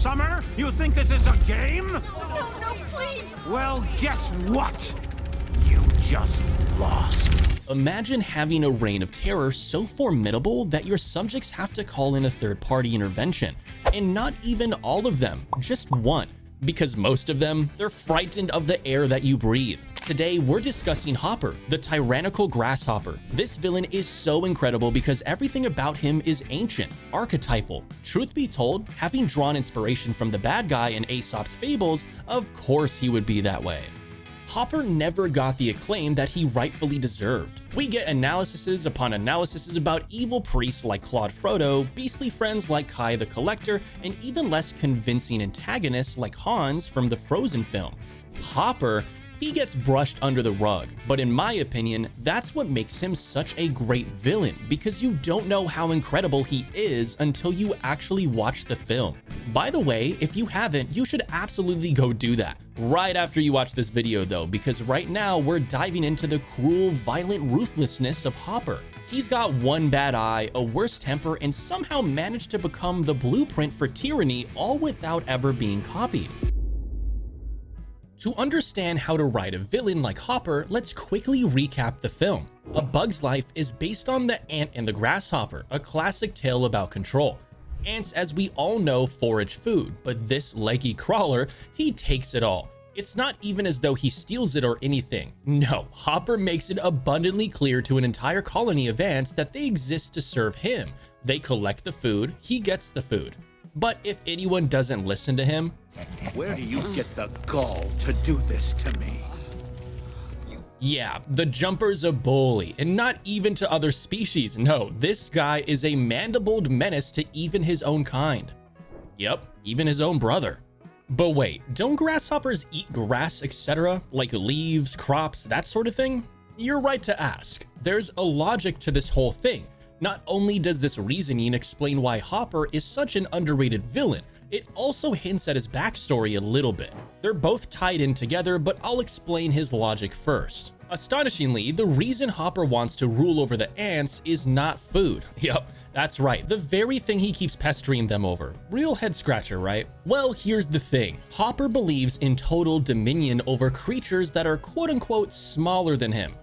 summer? You think this is a game? No, please! Well, guess what? You just lost. Imagine having a reign of terror so formidable that your subjects have to call in a third-party intervention, and not even all of them, just one, because most of them, they're frightened of the air that you breathe. Today, we're discussing Hopper, the tyrannical grasshopper. This villain is so incredible because everything about him is ancient, archetypal. Truth be told, having drawn inspiration from the bad guy in Aesop's fables, of course he would be that way. Hopper never got the acclaim that he rightfully deserved. We get analyses upon analyses about evil priests like Claude Frodo, beastly friends like Kai the Collector, and even less convincing antagonists like Hans from the Frozen film. Hopper, he gets brushed under the rug, but in my opinion, that's what makes him such a great villain, because you don't know how incredible he is until you actually watch the film. By the way, if you haven't, you should absolutely go do that right after you watch this video though, because right now we're diving into the cruel, violent ruthlessness of Hopper. He's got one bad eye, a worse temper, and somehow managed to become the blueprint for tyranny, all without ever being copied. To understand how to write a villain like Hopper, let's quickly recap the film. A Bug's Life is based on The Ant and the Grasshopper, a classic tale about control. Ants, as we all know, forage food, but this leggy crawler, he takes it all. It's not even as though he steals it or anything. No, Hopper makes it abundantly clear to an entire colony of ants that they exist to serve him. They collect the food, he gets the food. But if anyone doesn't listen to him, where do you get the gall to do this to me? Yeah, the Jumper's a bully, and not even to other species. No, this guy is a mandibled menace to even his own kind. Yep, even his own brother. But wait, don't grasshoppers eat grass, etc., like leaves, crops, that sort of thing? You're right to ask. There's a logic to this whole thing. Not only does this reasoning explain why Hopper is such an underrated villain, it also hints at his backstory a little bit. They're both tied in together, but I'll explain his logic first. Astonishingly, the reason Hopper wants to rule over the ants is not food. Yup, that's right, the very thing he keeps pestering them over. Real head scratcher, right? Well, here's the thing. Hopper believes in total dominion over creatures that are quote-unquote smaller than him.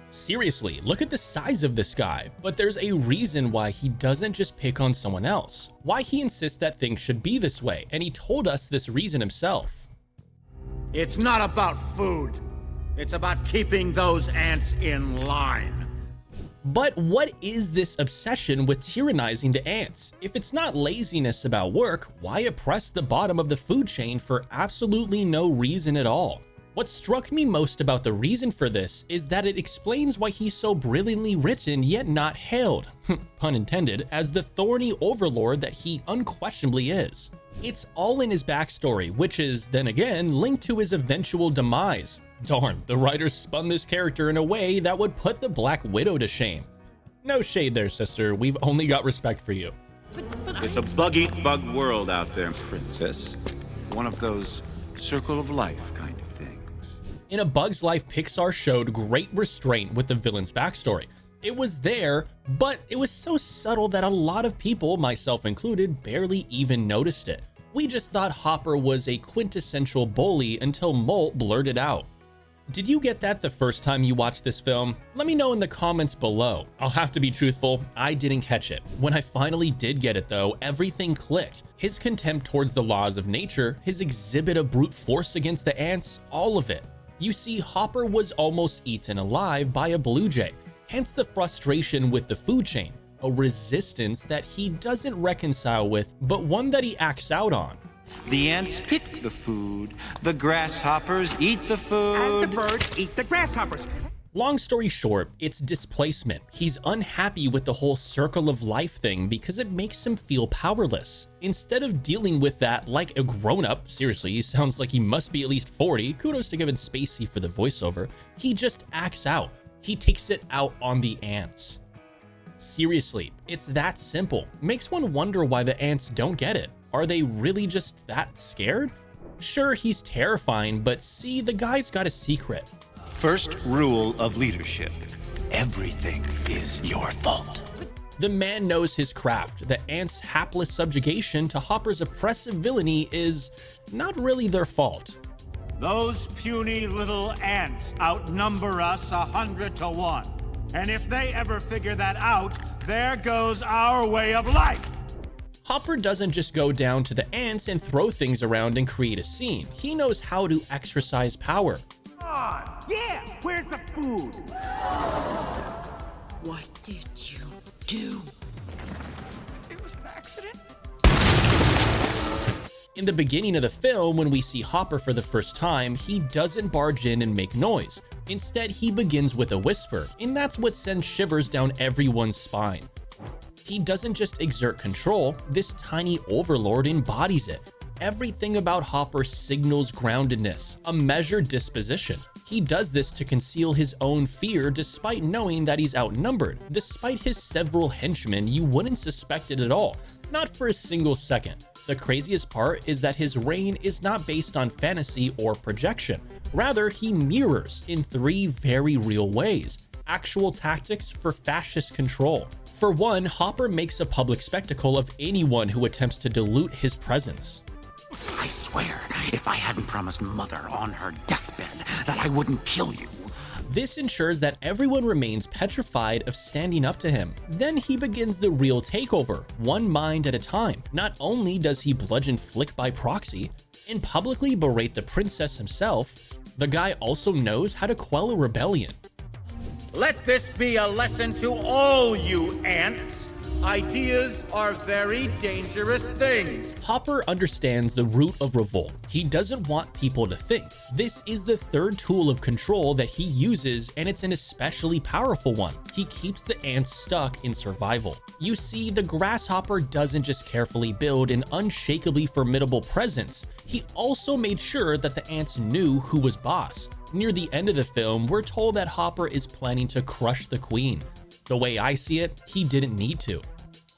Seriously, look at the size of this guy, but there's a reason why he doesn't just pick on someone else, why he insists that things should be this way, and he told us this reason himself. It's not about food. It's about keeping those ants in line. But what is this obsession with tyrannizing the ants? If it's not laziness about work, why oppress the bottom of the food chain for absolutely no reason at all? What struck me most about the reason for this is that it explains why he's so brilliantly written yet not hailed, pun intended, as the thorny overlord that he unquestionably is. It's all in his backstory, which is, then again, linked to his eventual demise. Darn, the writers spun this character in a way that would put the Black Widow to shame. No shade there, sister, we've only got respect for you. But it's a bug-eat-bug world out there, princess. One of those circle of life kind of things. In A Bug's Life, Pixar showed great restraint with the villain's backstory. It was there, but it was so subtle that a lot of people, myself included, barely even noticed it. We just thought Hopper was a quintessential bully until Molt blurted out. Did you get that the first time you watched this film? Let me know in the comments below. I'll have to be truthful, I didn't catch it. When I finally did get it though, everything clicked. His contempt towards the laws of nature, his exhibit of brute force against the ants, all of it. You see, Hopper was almost eaten alive by a blue jay, hence the frustration with the food chain, a resistance that he doesn't reconcile with, but one that he acts out on. The ants pick the food, the grasshoppers eat the food, And the birds eat the grasshoppers. Long story short, it's displacement. He's unhappy with the whole circle of life thing because it makes him feel powerless. Instead of dealing with that like a grown-up, seriously, he sounds like he must be at least 40, kudos to Kevin Spacey for the voiceover, he just acts out. He takes it out on the ants. Seriously, it's that simple. Makes one wonder why the ants don't get it. Are they really just that scared? Sure, he's terrifying, but see, the guy's got a secret. First rule of leadership: everything is your fault. The man knows his craft. The ants' hapless subjugation to Hopper's oppressive villainy is not really their fault. Those puny little ants outnumber us 100 to 1. And if they ever figure that out, there goes our way of life. Hopper doesn't just go down to the ants and throw things around and create a scene. He knows how to exercise power. Yeah, where's the food? What did you do? It was an accident. In the beginning of the film, when we see Hopper for the first time, he doesn't barge in and make noise. Instead, he begins with a whisper, and that's what sends shivers down everyone's spine. He doesn't just exert control, this tiny overlord embodies it. Everything about Hopper signals groundedness, a measured disposition. He does this to conceal his own fear despite knowing that he's outnumbered. Despite his several henchmen, you wouldn't suspect it at all, not for a single second. The craziest part is that his reign is not based on fantasy or projection. Rather, he mirrors in 3 very real ways. Actual tactics for fascist control. For one, Hopper makes a public spectacle of anyone who attempts to dilute his presence. I swear, if I hadn't promised Mother on her deathbed that I wouldn't kill you. This ensures that everyone remains petrified of standing up to him. Then he begins the real takeover, one mind at a time. Not only does he bludgeon Flick by proxy and publicly berate the princess himself, the guy also knows how to quell a rebellion. Let this be a lesson to all you ants. Ideas are very dangerous things. Hopper understands the root of revolt. He doesn't want people to think. This is the 3rd tool of control that he uses, and it's an especially powerful one. He keeps the ants stuck in survival. You see, the grasshopper doesn't just carefully build an unshakably formidable presence. He also made sure that the ants knew who was boss. Near the end of the film, we're told that Hopper is planning to crush the queen. The way I see it, he didn't need to.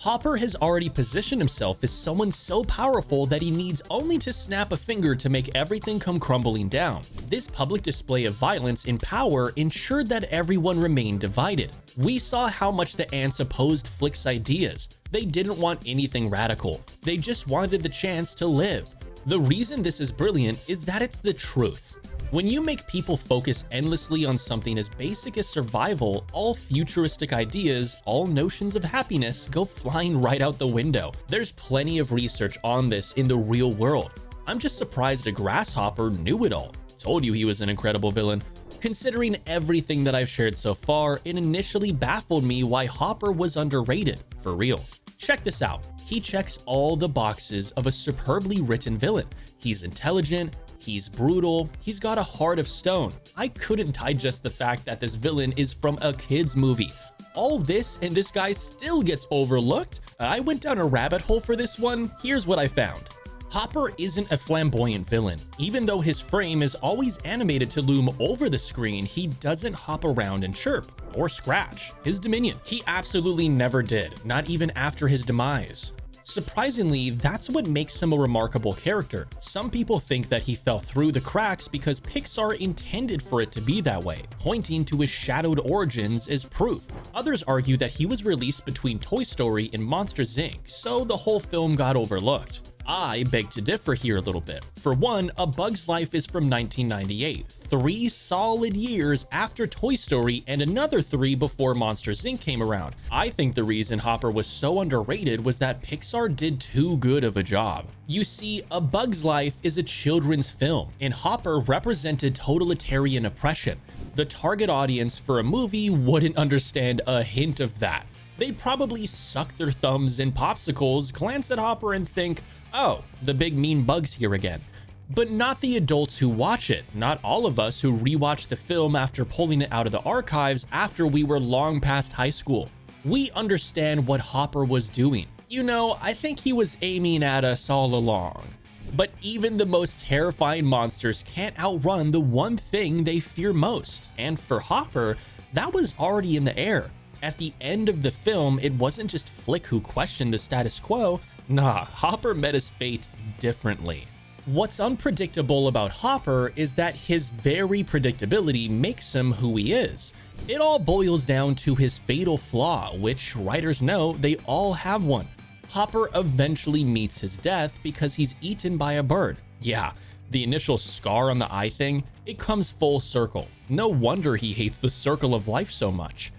Hopper has already positioned himself as someone so powerful that he needs only to snap a finger to make everything come crumbling down. This public display of violence and power ensured that everyone remained divided. We saw how much the ants opposed Flick's ideas. They didn't want anything radical. They just wanted the chance to live. The reason this is brilliant is that it's the truth. When you make people focus endlessly on something as basic as survival, all futuristic ideas, all notions of happiness go flying right out the window. There's plenty of research on this in the real world. I'm just surprised a grasshopper knew it all. Told you he was an incredible villain. Considering everything that I've shared so far, it initially baffled me why Hopper was underrated, for real. Check this out. He checks all the boxes of a superbly written villain. He's intelligent, he's brutal, he's got a heart of stone. I couldn't digest the fact that this villain is from a kid's movie. All this and this guy still gets overlooked. I went down a rabbit hole for this one. Here's what I found. Hopper isn't a flamboyant villain. Even though his frame is always animated to loom over the screen, he doesn't hop around and chirp or scratch his dominion. He absolutely never did, not even after his demise. Surprisingly, that's what makes him a remarkable character. Some people think that he fell through the cracks because Pixar intended for it to be that way, pointing to his shadowed origins as proof. Others argue that he was released between Toy Story and Monsters Inc., so the whole film got overlooked. I beg to differ here a little bit. For one, A Bug's Life is from 1998, 3 solid years after Toy Story and another 3 before Monsters Inc. came around. I think the reason Hopper was so underrated was that Pixar did too good of a job. You see, A Bug's Life is a children's film, and Hopper represented totalitarian oppression. The target audience for a movie wouldn't understand a hint of that. They'd probably suck their thumbs in popsicles, glance at Hopper and think, oh, the big mean bug's here again. But not the adults who watch it, not all of us who rewatch the film after pulling it out of the archives after we were long past high school. We understand what Hopper was doing. You know, I think he was aiming at us all along. But even the most terrifying monsters can't outrun the one thing they fear most. And for Hopper, that was already in the air. At the end of the film, it wasn't just Flick who questioned the status quo. Nah, Hopper met his fate differently. What's unpredictable about Hopper is that his very predictability makes him who he is. It all boils down to his fatal flaw, which writers know they all have one. Hopper eventually meets his death because he's eaten by a bird. Yeah, the initial scar on the eye thing, it comes full circle. No wonder he hates the circle of life so much.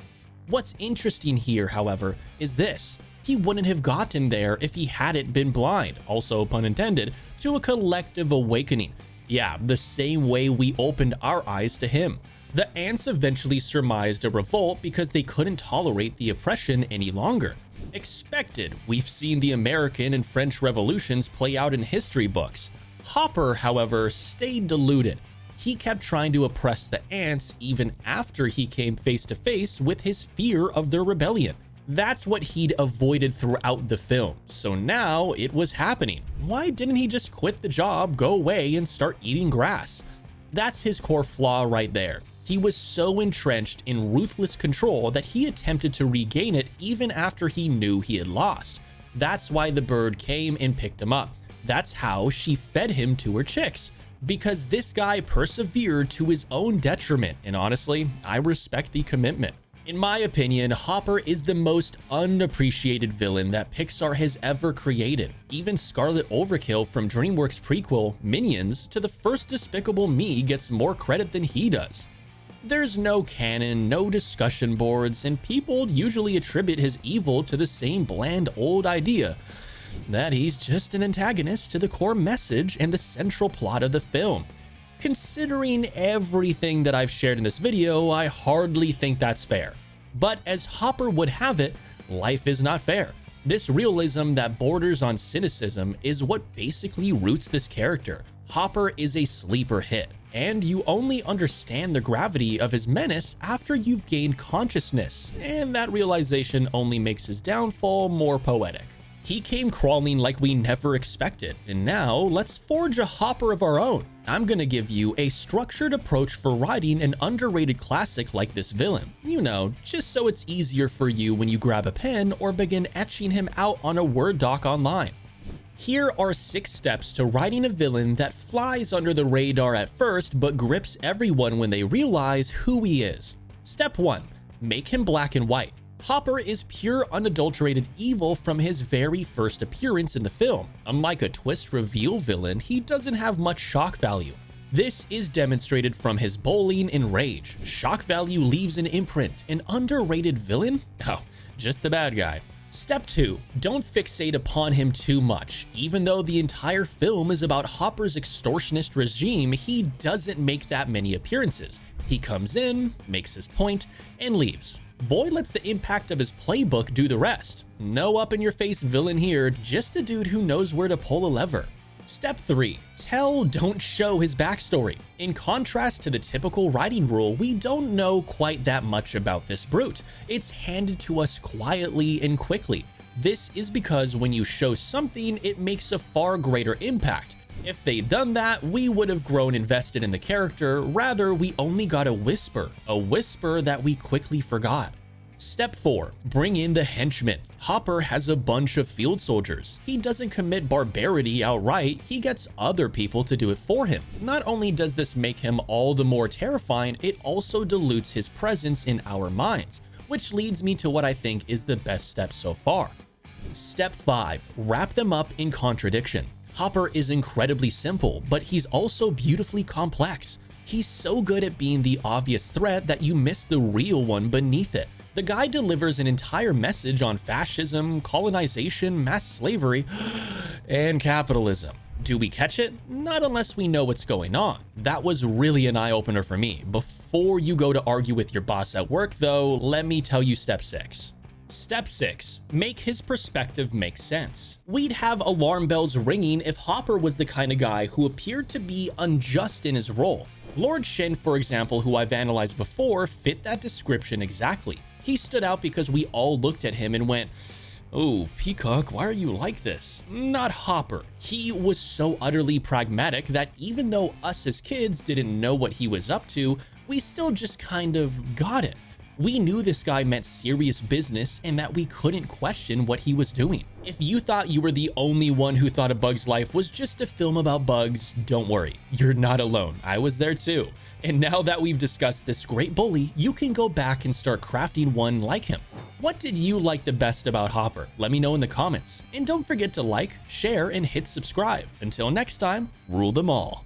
What's interesting here, however, is this. He wouldn't have gotten there if he hadn't been blind, also pun intended, to a collective awakening. Yeah, the same way we opened our eyes to him. The ants eventually surmised a revolt because they couldn't tolerate the oppression any longer. Expected, we've seen the American and French revolutions play out in history books. Hopper, however, stayed deluded. He kept trying to oppress the ants even after he came face to face with his fear of their rebellion. That's what he'd avoided throughout the film, so now it was happening. Why didn't he just quit the job, go away, and start eating grass? That's his core flaw right there. He was so entrenched in ruthless control that he attempted to regain it even after he knew he had lost. That's why the bird came and picked him up. That's how she fed him to her chicks. Because this guy persevered to his own detriment, and honestly, I respect the commitment. In my opinion, Hopper is the most unappreciated villain that Pixar has ever created. Even Scarlet Overkill from DreamWorks' prequel, Minions, to the first Despicable Me gets more credit than he does. There's no canon, no discussion boards, and people usually attribute his evil to the same bland old idea that he's just an antagonist to the core message and the central plot of the film. Considering everything that I've shared in this video, I hardly think that's fair. But as Hopper would have it, life is not fair. This realism that borders on cynicism is what basically roots this character. Hopper is a sleeper hit, and you only understand the gravity of his menace after you've gained consciousness, and that realization only makes his downfall more poetic. He came crawling like we never expected, and now let's forge a Hopper of our own. I'm gonna give you a structured approach for writing an underrated classic like this villain. You know, just so it's easier for you when you grab a pen or begin etching him out on a Word doc online. Here are 6 steps to writing a villain that flies under the radar at first but grips everyone when they realize who he is. Step 1. Make him black and white. Hopper is pure unadulterated evil from his very first appearance in the film. Unlike a twist reveal villain, he doesn't have much shock value. This is demonstrated from his bowling and rage. Shock value leaves an imprint. An underrated villain? Oh, just the bad guy. Step 2. Don't fixate upon him too much. Even though the entire film is about Hopper's extortionist regime, he doesn't make that many appearances. He comes in, makes his point, and leaves. Boy lets the impact of his playbook do the rest. No up-in-your-face villain here, just a dude who knows where to pull a lever. Step 3. Tell, don't show his backstory. In contrast to the typical writing rule, we don't know quite that much about this brute. It's handed to us quietly and quickly. This is because when you show something, it makes a far greater impact. If they'd done that, we would have grown invested in the character. Rather, we only got a whisper that we quickly forgot. Step 4. Bring in the henchmen. Hopper has a bunch of field soldiers. He doesn't commit barbarity outright, he gets other people to do it for him. Not only does this make him all the more terrifying, it also dilutes his presence in our minds, which leads me to what I think is the best step so far. Step 5. Wrap them up in contradiction. Hopper is incredibly simple, but he's also beautifully complex. He's so good at being the obvious threat that you miss the real one beneath it. The guy delivers an entire message on fascism, colonization, mass slavery, and capitalism. Do we catch it? Not unless we know what's going on. That was really an eye-opener for me. Before you go to argue with your boss at work, though, let me tell you step 6. Step 6. Make his perspective make sense. We'd have alarm bells ringing if Hopper was the kind of guy who appeared to be unjust in his role. Lord Shen, for example, who I've analyzed before, fit that description exactly. He stood out because we all looked at him and went, "Oh, Peacock, why are you like this?" Not Hopper. He was so utterly pragmatic that even though us as kids didn't know what he was up to, we still just kind of got it. We knew this guy meant serious business and that we couldn't question what he was doing. If you thought you were the only one who thought A Bug's Life was just a film about bugs, don't worry, you're not alone. I was there too. And now that we've discussed this great bully, you can go back and start crafting one like him. What did you like the best about Hopper? Let me know in the comments. And don't forget to like, share, and hit subscribe. Until next time, rule them all.